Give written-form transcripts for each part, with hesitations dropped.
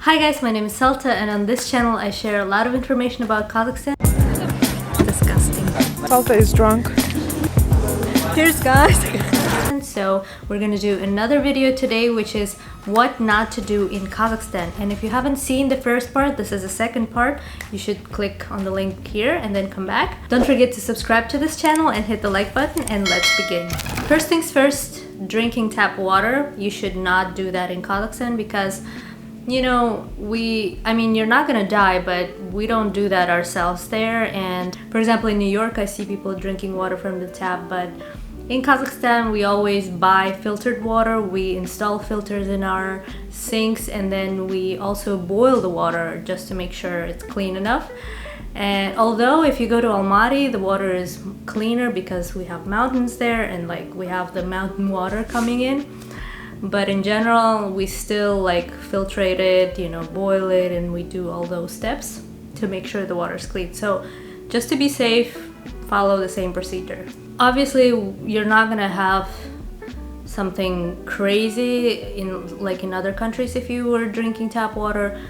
Hi guys, my name is Salta and on this channel I share a lot of information about Kazakhstan. Disgusting. Salta is drunk. Cheers guys! So we're gonna do another video today, which is what not to do in Kazakhstan. And if you haven't seen the first part, this is the second part. You should click on the link here and then come back. Don't forget to subscribe to this channel and hit the like button, and let's begin. First things first, drinking tap water. You should not do that in Kazakhstan because you're not gonna die, but we don't do that ourselves there. And for example, in New York, I see people drinking water from the tap, but in Kazakhstan, we always buy filtered water. We install filters in our sinks, and then we also boil the water just to make sure it's clean enough. And although if you go to Almaty, the water is cleaner because we have mountains there and we have the mountain water coming in. But in general, we still filtrate it, boil it, and we do all those steps to make sure the water is clean. So just to be safe, follow the same procedure. Obviously, you're not gonna have something crazy in other countries if you were drinking tap water,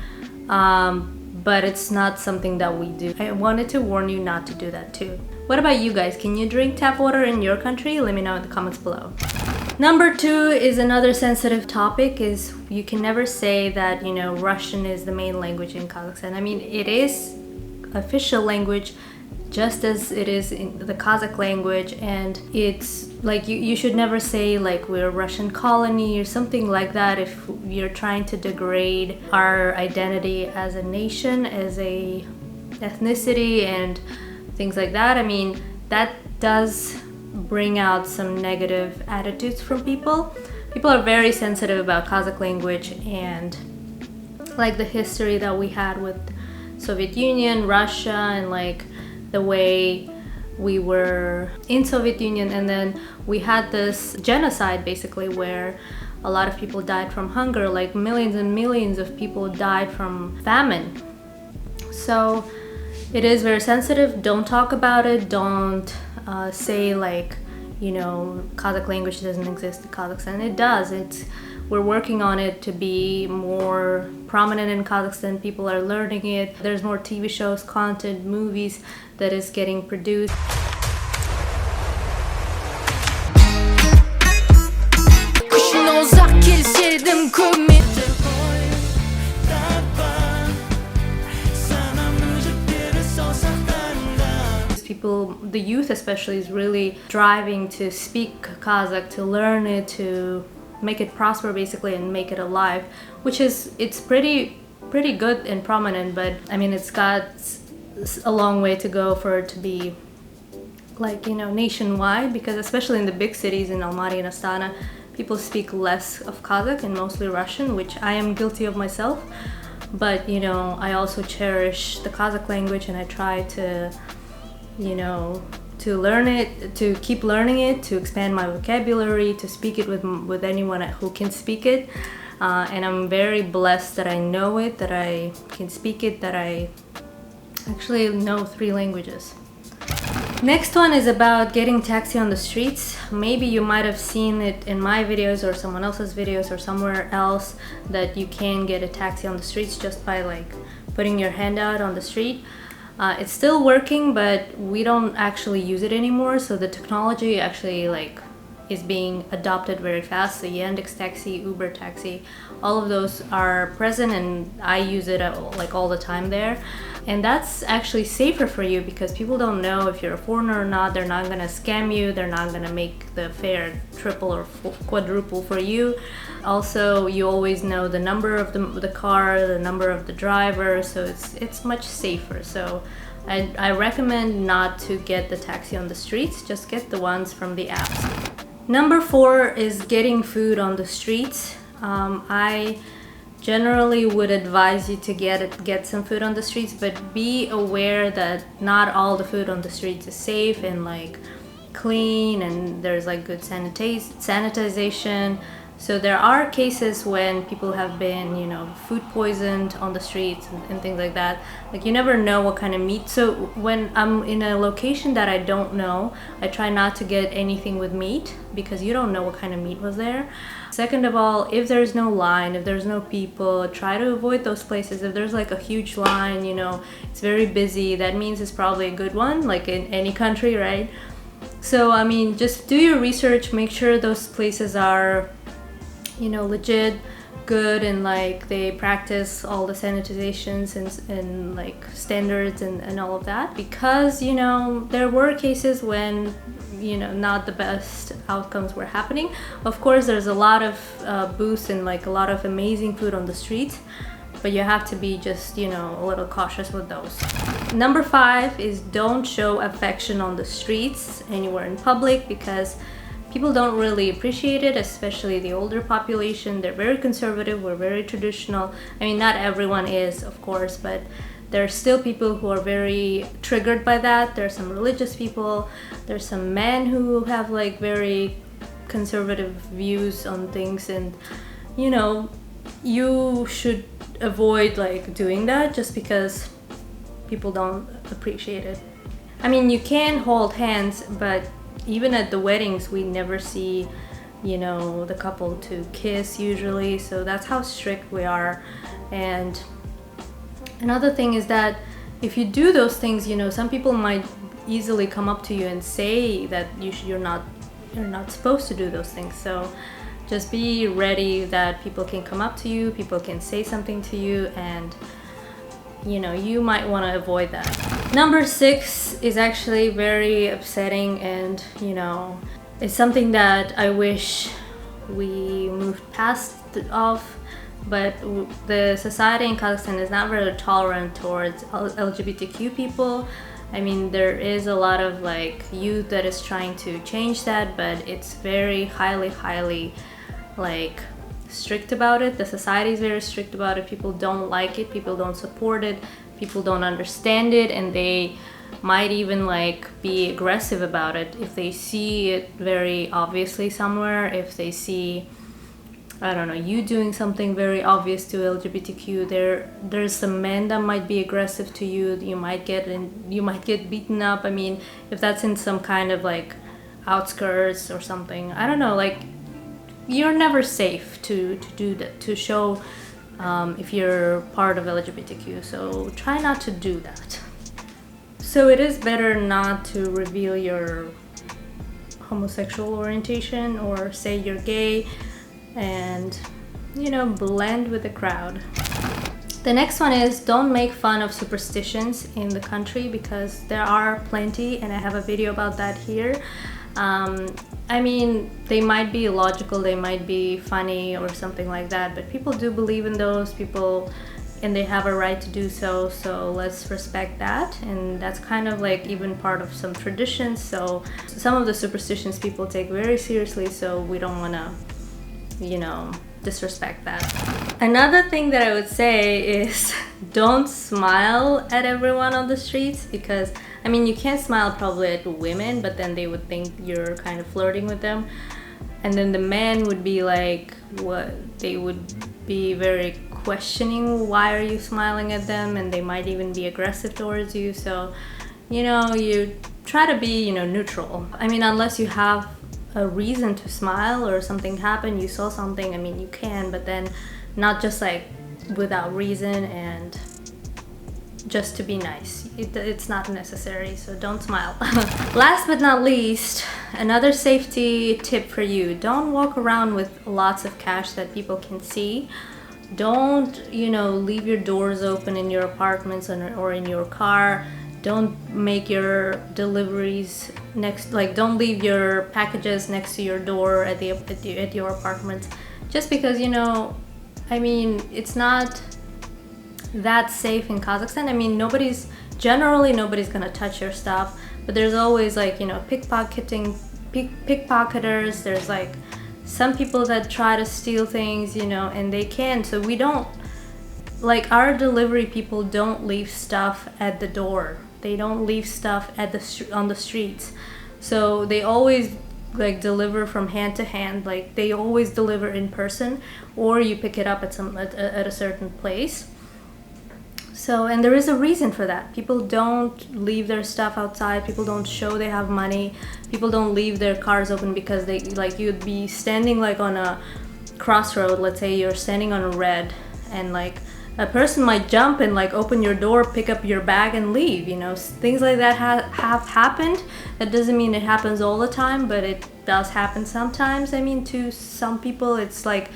but it's not something that we do. I wanted to warn you not to do that too. What about you guys? Can you drink tap water in your country? Let me know in the comments below. Number 2 is another sensitive topic. Is you can never say that Russian is the main language in Kazakhstan. I mean, it is official language just as it is in the Kazakh language, and it's you should never say we're a Russian colony or something like that if you're trying to degrade our identity as a nation, as a ethnicity and things like that. I mean, that does bring out some negative attitudes from people. People are very sensitive about Kazakh language and the history that we had with Soviet Union, Russia, and the way we were in Soviet Union, and then we had this genocide basically where a lot of people died from hunger, millions and millions of people died from famine. So it is very sensitive. Don't talk about it. Don't say Kazakh language doesn't exist in Kazakhstan. It does. We're working on it to be more prominent in Kazakhstan. People are learning it. There's more TV shows, content, movies that is getting produced. People, the youth especially, is really driving to speak Kazakh, to learn it, to make it prosper basically and make it alive, which it's pretty good and prominent, but I mean it's got a long way to go for it to be nationwide, because especially in the big cities in Almaty and Astana, people speak less of Kazakh and mostly Russian, which I am guilty of myself. But I also cherish the Kazakh language, and I try to to learn it, to keep learning it, to expand my vocabulary, to speak it with anyone who can speak it. And I'm very blessed that I know it, that I can speak it, that I actually know 3 languages. Next one is about getting taxi on the streets. Maybe you might have seen it in my videos or someone else's videos or somewhere else that you can get a taxi on the streets just by putting your hand out on the street. It's still working, but we don't actually use it anymore. So the technology actually is being adopted very fast. The Yandex Taxi, Uber Taxi, all of those are present, and I use it all the time there. And that's actually safer for you because people don't know if you're a foreigner or not. They're not gonna scam you. They're not gonna make the fare triple or quadruple for you. Also, you always know the number of the car, the number of the driver, so it's much safer. So I recommend not to get the taxi on the streets, just get the ones from the apps. Number 4 is getting food on the streets. I generally would advise you to get some food on the streets, but be aware that not all the food on the streets is safe and clean, and there's good sanitization. So there are cases when people have been, you know, food poisoned on the streets and things like that. Like, you never know what kind of meat. So when I'm in a location that I don't know, I try not to get anything with meat, because you don't know what kind of meat was there. Second of all, if there's no line, if there's no people, try to avoid those places. If there's like a huge line, you know, it's very busy, that means it's probably a good one, like in any country, right? So I mean, just do your research, make sure those places are, you know, legit, good, and like they practice all the sanitizations and like standards and all of that, because, you know, there were cases when, you know, not the best outcomes were happening. Of course, there's a lot of booths and like a lot of amazing food on the streets, but you have to be just, you know, a little cautious with those. Number 5 is don't show affection on the streets anywhere in public, because people don't really appreciate it, especially the older population. They're very conservative, we're very traditional. I mean, not everyone is, of course, but there are still people who are very triggered by that. There are some religious people, there's some men who have like very conservative views on things, and, you know, you should avoid like doing that just because people don't appreciate it. I mean, you can hold hands, but even at the weddings we never see, you know, the couple to kiss usually. So that's how strict we are. And another thing is that if you do those things, you know, some people might easily come up to you and say that you're not supposed to do those things. So just be ready that people can come up to you, people can say something to you, and, you know, you might want to avoid that. Number 6 is actually very upsetting, and, you know, it's something that I wish we moved past off, but the society in Kazakhstan is not very tolerant towards LGBTQ people. I mean, there is a lot of like youth that is trying to change that, but it's very highly like strict about it. The society is very strict about it. People don't like it, people don't support it, people don't understand it, and they might even like be aggressive about it if they see it very obviously somewhere. If they see, I don't know, you doing something very obvious to LGBTQ, there's some men that might be aggressive to you. You might get beaten up. I mean, if that's in some kind of like outskirts or something, I don't know, like, you're never safe to do that, to show if you're part of LGBTQ, so try not to do that. So it is better not to reveal your homosexual orientation or say you're gay, and, you know, blend with the crowd. The next one is don't make fun of superstitions in the country, because there are plenty, and I have a video about that here. I mean, they might be illogical, they might be funny or something like that, but people do believe in those people, and they have a right to do so, so let's respect that. And that's kind of like even part of some traditions, so some of the superstitions people take very seriously, so we don't want to, you know, disrespect that. Another thing that I would say is don't smile at everyone on the streets, because I mean, you can't smile probably at women, but then they would think you're kind of flirting with them, and then the men would be like, what, they would be very questioning, why are you smiling at them, and they might even be aggressive towards you. So, you know, you try to be, you know, neutral. I mean, unless you have a reason to smile or something happened, you saw something, I mean, you can, but then not just like without reason and just to be nice. It's not necessary, so don't smile. Last but not least, another safety tip for you: don't walk around with lots of cash that people can see. Don't, you know, leave your doors open in your apartments or in your car. Don't make your deliveries don't leave your packages next to your door at your apartment, just because, you know, I mean, it's not that safe in Kazakhstan. I mean, generally nobody's gonna touch your stuff, but there's always like, you know, pickpocketers. There's like some people that try to steal things, you know, and they can. So we don't, like, our delivery people don't leave stuff at the door. They don't leave stuff on the streets. So they always like deliver from hand to hand. Like they always deliver in person, or you pick it up at a certain place. So, and there is a reason for that. People don't leave their stuff outside. People don't show they have money. People don't leave their cars open because they, like, you'd be standing like on a crossroad. Let's say you're standing on a red, and like a person might jump and like open your door, pick up your bag and leave. You know, things like that have happened. That doesn't mean it happens all the time, but it does happen sometimes. I mean, to some people it's like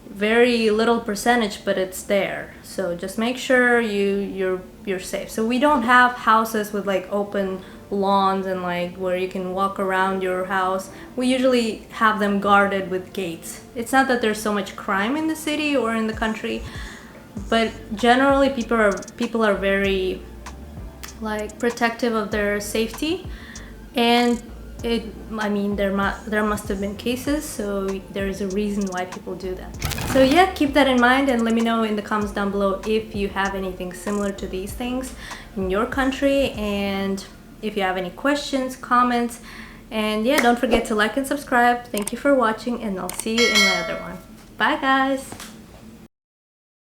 very little percentage, but it's there. So just make sure you're safe. So we don't have houses with like open lawns and like where you can walk around your house. We usually have them guarded with gates. It's not that there's so much crime in the city or in the country, but generally people are very like protective of their safety. And I mean, there must have been cases, so there is a reason why people do that. So yeah, keep that in mind and let me know in the comments down below if you have anything similar to these things in your country, and if you have any questions, comments. And yeah, don't forget to like and subscribe. Thank you for watching, and I'll see you in another one. Bye guys!